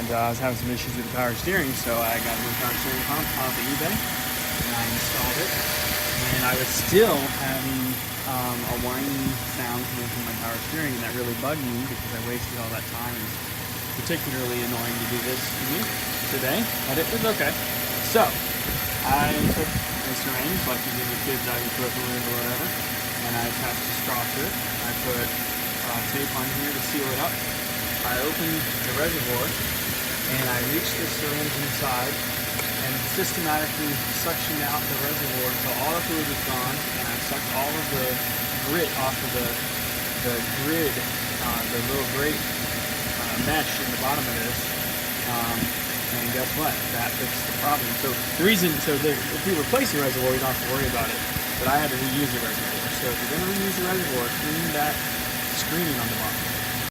and I was having some issues with the power steering, so I got a new power steering pump off of eBay, and I installed it, and I was still having a whining sound coming from my power steering, and that really bugged me because I wasted all that time. And it's particularly annoying to do this to me today, but it was okay. So I took a syringe, like you give your kids ibuprofen or whatever, and I attached a straw to it. I put tape on here to seal it up. I opened the reservoir, and I reached the syringe inside and systematically suctioned out the reservoir until all the fluid was gone, and I sucked all of the grit off of the grid, the little grate mesh in the bottom of this, and guess what? That fixed the problem. So if we replace the reservoir, you don't have to worry about it, but I had to reuse the reservoir. So if you're going to reuse the reservoir, clean that screening on the bottom.